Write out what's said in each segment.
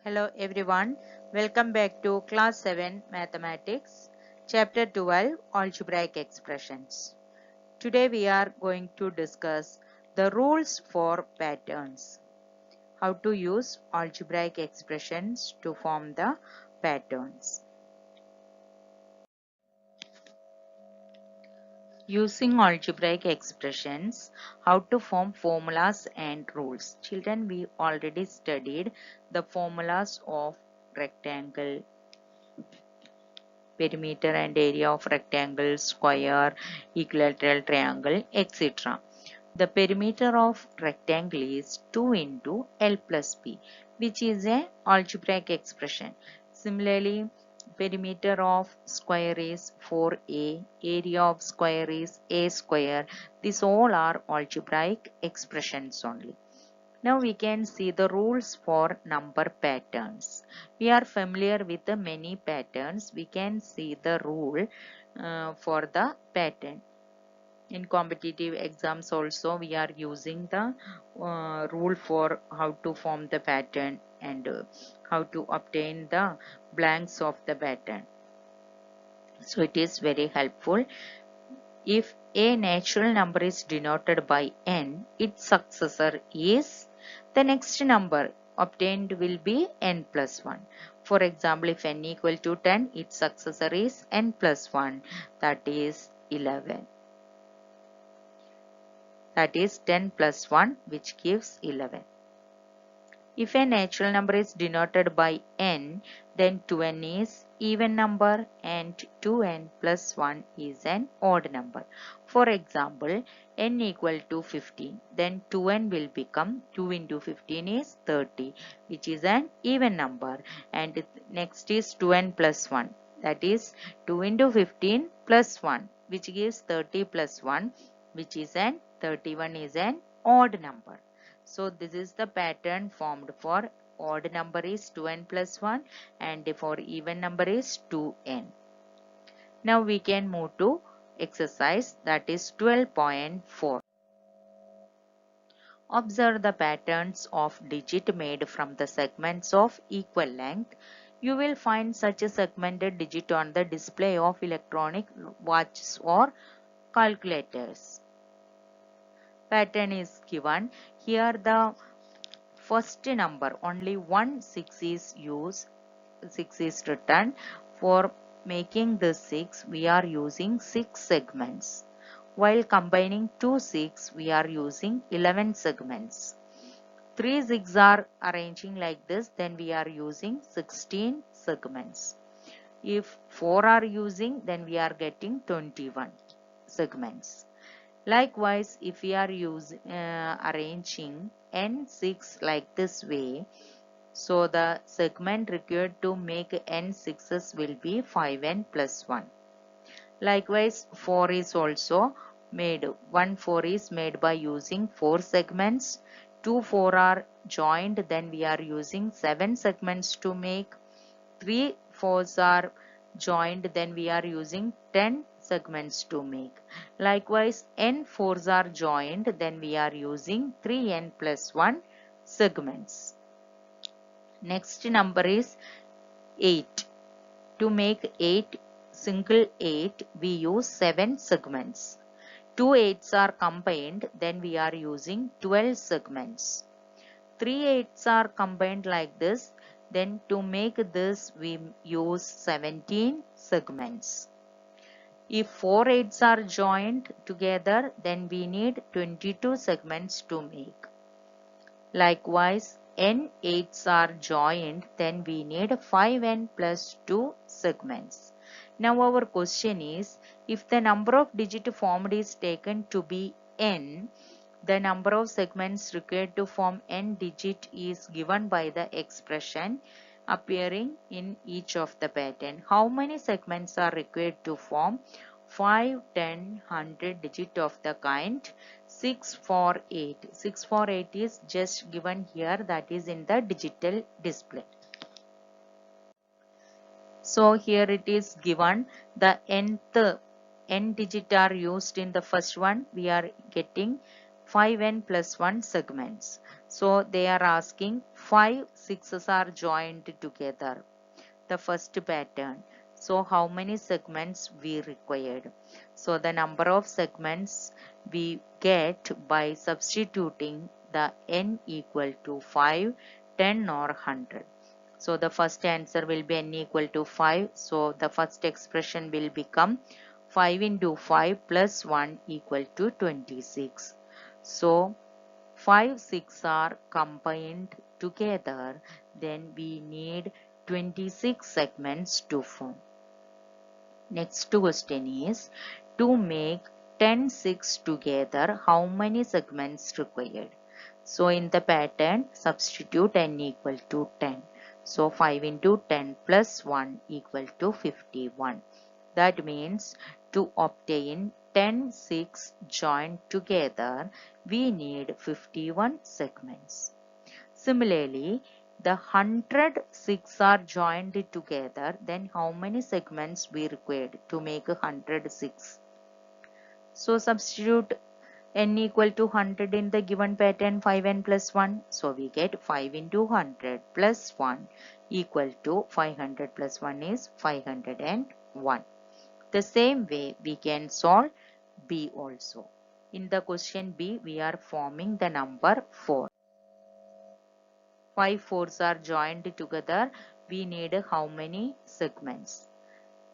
Hello everyone, welcome back to class 7 mathematics, chapter 12 algebraic expressions. Today we are going to discuss the rules for patterns, how to use algebraic expressions to form the patterns. Using algebraic expressions, how to form formulas and rules. Children, we already studied the formulas of rectangle, perimeter and area of rectangle, square, equilateral triangle, etc. The perimeter of rectangle is 2 into L plus B, which is a algebraic expression. Similarly, perimeter of square is 4A, area of square is A square. These all are algebraic expressions only. Now we can see the rules for number patterns. We are familiar with the many patterns. We can see the rule for the pattern. In competitive exams also we are using the rule for how to form the pattern and how to obtain the blanks of the pattern. So it is very helpful. If a natural number is denoted by n, its successor is the next number obtained will be n plus 1. For example, if n equal to 10, its successor is n plus 1, that is 11. That is 10 plus 1, which gives 11. If a natural number is denoted by n, then 2n is even number and 2n plus 1 is an odd number. For example, n equal to 15, then 2n will become 2 into 15 is 30, which is an even number. And next is 2n plus 1, that is 2 into 15 plus 1, which gives 30 plus 1, which is an 31 is an odd number. So this is the pattern formed for odd number is 2n plus 1 and for even number is 2n. Now we can move to exercise, that is 12.4. Observe the patterns of digit made from the segments of equal length. You will find such a segmented digit on the display of electronic watches or calculators. Pattern is given. Here the first number, only one 6 is used, 6 is written. For making this 6, we are using 6 segments. While combining 2 6, we are using 11 segments. 3 6 are arranging like this, then we are using 16 segments. If 4 are using, then we are getting 21 segments. Likewise, if we are arranging n6 like this way, so the segment required to make n sixes will be 5n plus 1. Likewise, 4 is also made. 1 4 is made by using 4 segments. 2 4 are joined, then we are using 7 segments to make. 3 4s are joined, then we are using 10 segments to make. Likewise, n 4s are joined, then we are using 3n plus 1 segments. Next number is 8. To make 8 single 8, we use 7 segments. 2 8s are combined, then we are using 12 segments. 3 8s are combined like this, then to make this we use 17 segments. If 4 8s are joined together, then we need 22 segments to make. Likewise, n 8s are joined, then we need 5n plus 2 segments. Now our question is, if the number of digits formed is taken to be n, the number of segments required to form n digit is given by the expression appearing in each of the pattern. How many segments are required to form 5, 10, 100 digit of the kind 6 for 8. 6 for 8 is just given here, that is in the digital display. So here it is given, the n digit are used in the first one, we are getting 5n plus 1 segments. So they are asking 5 6s are joined together. The first pattern. So how many segments we required? So the number of segments we get by substituting the n equal to 5, 10 or 100. So the first answer will be n equal to 5. So the first expression will become 5 into 5 plus 1 equal to 26. So 5 6 are combined together, then we need 26 segments to form. Next question is, to make 10 6 together, how many segments required? So in the pattern, substitute n equal to 10. So 5 into 10 plus 1 equal to 51. That means to obtain 10 6 joined together, we need 51 segments. Similarly, the 100 6 are joined together, then how many segments we required to make 106? So substitute n equal to 100 in the given pattern 5n plus 1. So we get 5 into 100 plus 1 equal to 500 plus 1 is 501. The same way we can solve B also. In the question B, we are forming the number 4. 5 4s are joined together. We need how many segments?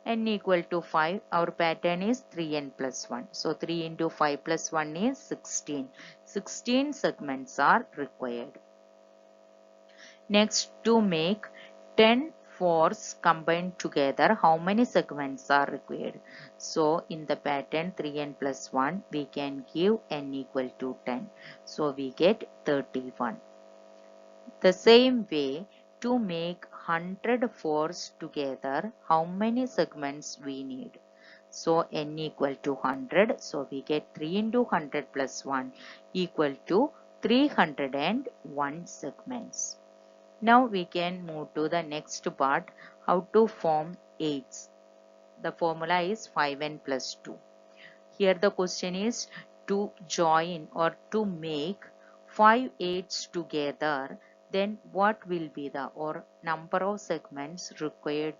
N equal to 5. Our pattern is 3n plus 1. So 3 into 5 plus 1 is 16. 16 segments are required. Next, to make 10 4s combined together, how many segments are required? So in the pattern 3n plus 1, we can give n equal to 10. So we get 31. The same way, to make 100 4s together, how many segments we need? So n equal to 100. So we get 3 into 100 plus 1 equal to 301 segments. Now we can move to the next part, how to form 8s. The formula is 5n plus 2. Here the question is to join or to make 5 8s together, then what will be the or number of segments required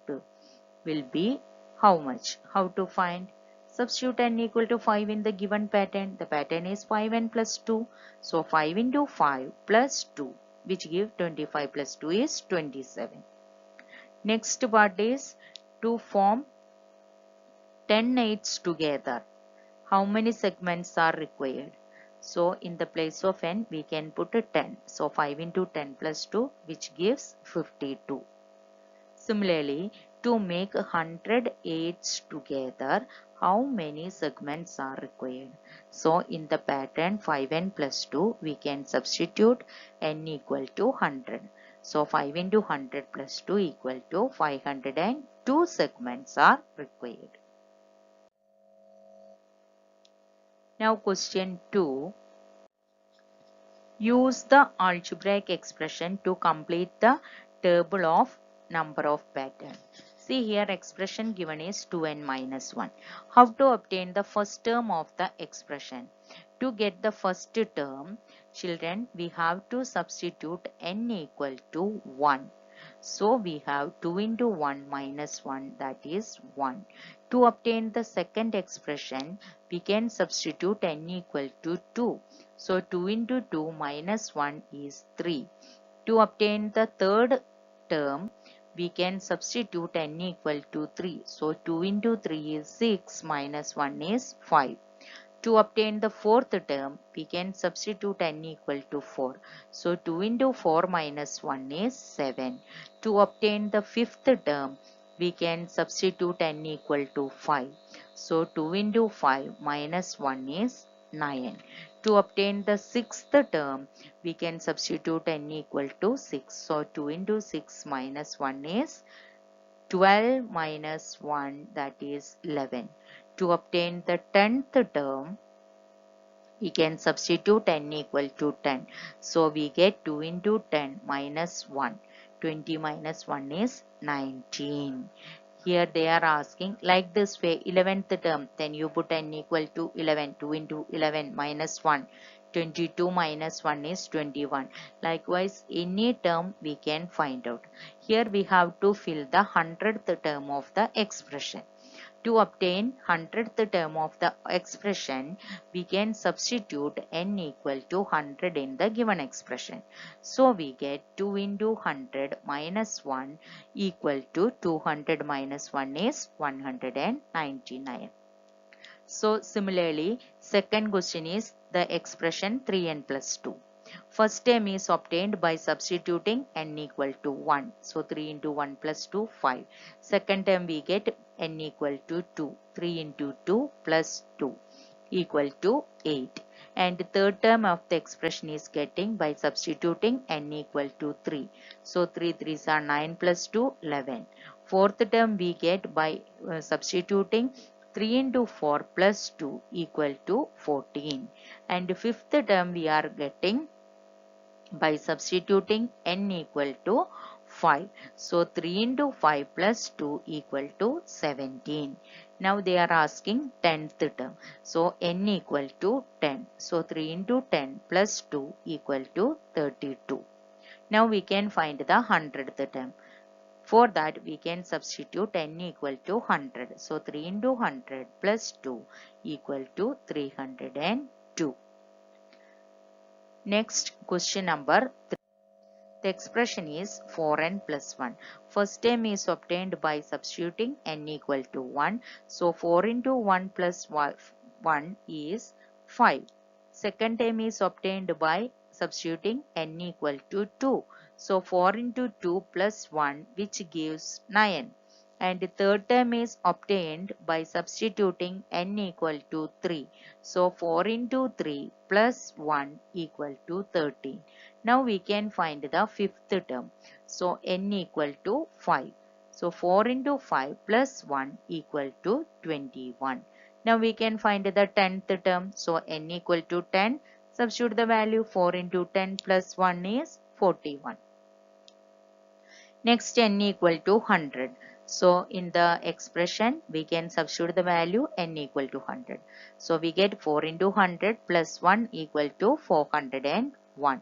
will be how much? How to find? Substitute n equal to 5 in the given pattern. The pattern is 5n plus 2. So 5 into 5 plus 2, which give 25 plus 2 is 27. Next part is to form 10 8s together. How many segments are required? So in the place of n, we can put a 10. So 5 into 10 plus 2, which gives 52. Similarly, to make 100 8s together, how many segments are required? So in the pattern 5n plus 2, we can substitute n equal to 100. So 5 into 100 plus 2 equal to 502 segments are required. Now question 2. Use the algebraic expression to complete the table of number of pattern. See here expression given is 2n minus 1. How to obtain the first term of the expression? To get the first term, children, we have to substitute n equal to 1. So we have 2 into 1 minus 1, that is 1. To obtain the second expression, we can substitute n equal to 2. So 2 into 2 minus 1 is 3. To obtain the third term, we can substitute n equal to 3. So 2 into 3 is 6 minus 1 is 5. To obtain the fourth term, we can substitute n equal to 4. So 2 into 4 minus 1 is 7. To obtain the fifth term, we can substitute n equal to 5. So 2 into 5 minus 1 is 9. To obtain the sixth term, we can substitute n equal to 6. So 2 into 6 minus 1 is 12 minus 1, that is 11. To obtain the 10th term, we can substitute n equal to 10. So we get 2 into 10 minus 1. 20 minus 1 is 19. Here they are asking like this way 11th term, then you put n equal to 11. 2 into 11 minus 1 22 minus 1 is 21. Likewise, any term we can find out. Here we have to fill the 100th term of the expression. To obtain 100th term of the expression, we can substitute n equal to 100 in the given expression. So we get 2 into 100 minus 1 equal to 200 minus 1 is 199. So similarly, second question is the expression 3n plus 2. First term is obtained by substituting n equal to 1. So 3 into 1 plus 2, 5. Second term we get n equal to 2. 3 into 2 plus 2 equal to 8. And the third term of the expression is getting by substituting n equal to 3. So 3 3s are 9 plus 2, 11. Fourth term we get by substituting 3 into 4 plus 2 equal to 14. And fifth term we are getting by substituting n equal to 5. So 3 into 5 plus 2 equal to 17. Now they are asking 10th term. So n equal to 10. So 3 into 10 plus 2 equal to 32. Now we can find the 100th term. For that we can substitute n equal to 100. So 3 into 100 plus 2 equal to 302. Next question number 3. The expression is 4n plus 1. First term is obtained by substituting n equal to 1. So 4 into 1 plus 1 is 5. Second term is obtained by substituting n equal to 2. So 4 into 2 plus 1 which gives 9. And the third term is obtained by substituting n equal to 3. So 4 into 3 plus 1 equal to 13. Now we can find the fifth term. So n equal to 5. So 4 into 5 plus 1 equal to 21. Now we can find the 10th term. So n equal to 10. Substitute the value 4 into 10 plus 1 is 41. Next n equal to 100. So in the expression we can substitute the value n equal to 100. So we get 4 into 100 plus 1 equal to 401.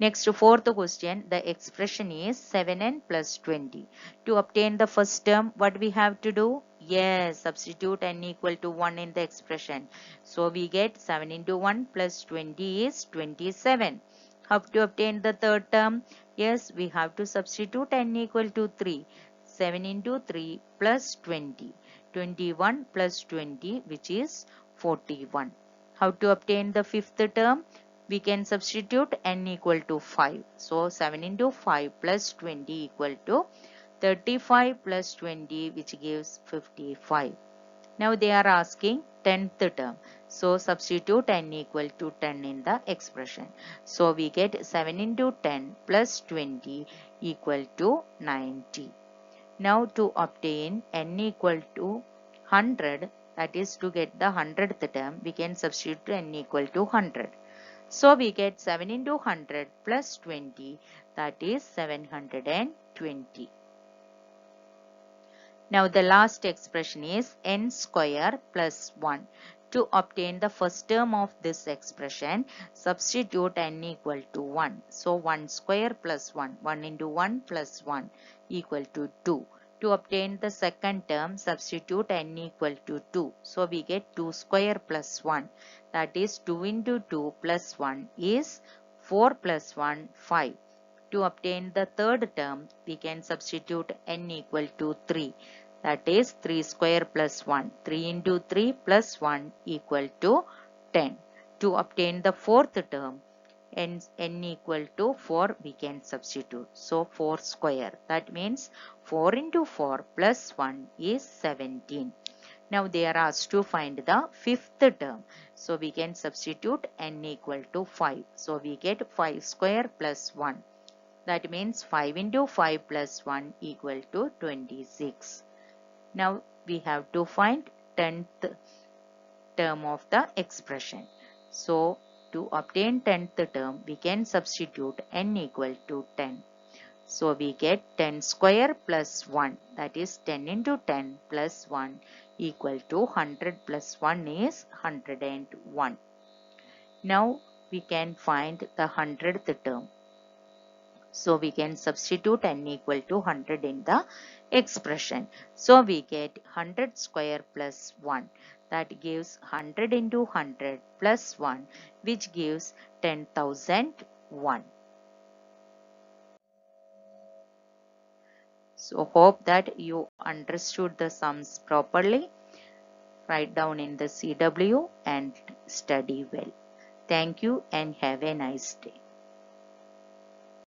Next, fourth question, the expression is 7n plus 20. To obtain the first term, what we have to do? Yes, substitute n equal to 1 in the expression. So we get 7 into 1 plus 20 is 27. How to obtain the third term? Yes, we have to substitute n equal to 3. 7 into 3 plus 20. 21 plus 20 which is 41. How to obtain the fifth term? We can substitute n equal to 5. So 7 into 5 plus 20 equal to 35 plus 20 which gives 55. Now they are asking 10th term. So substitute n equal to 10 in the expression. So we get 7 into 10 plus 20 equal to 90. Now to obtain n equal to 100, that is to get the 100th term, we can substitute n equal to 100. So we get 7 into 100 plus 20, that is 720. Now the last expression is n square plus 1. To obtain the first term of this expression, substitute n equal to 1. So 1 square plus 1. 1 into 1 plus 1 equal to 2. To obtain the second term, substitute n equal to 2. So we get 2 square plus 1. That is 2 into 2 plus 1 is 4 plus 1, 5. To obtain the third term, we can substitute n equal to 3. That is 3 square plus 1. 3 into 3 plus 1 equal to 10. To obtain the fourth term, n equal to 4 we can substitute. So 4 square. That means 4 into 4 plus 1 is 17. Now they are asked to find the fifth term. So we can substitute n equal to 5. So we get 5 square plus 1. That means 5 into 5 plus 1 equal to 26. Now we have to find 10th term of the expression. So to obtain 10th term, we can substitute n equal to 10. So we get 10 square plus 1, that is 10 into 10 plus 1 equal to 100 plus 1 is 101. Now we can find the 100th term. So we can substitute n equal to 100 in the expression. So we get 100 square plus 1. That gives 100 into 100 plus 1, which gives 10,001. So hope that you understood the sums properly. Write down in the CW and study well. Thank you and have a nice day.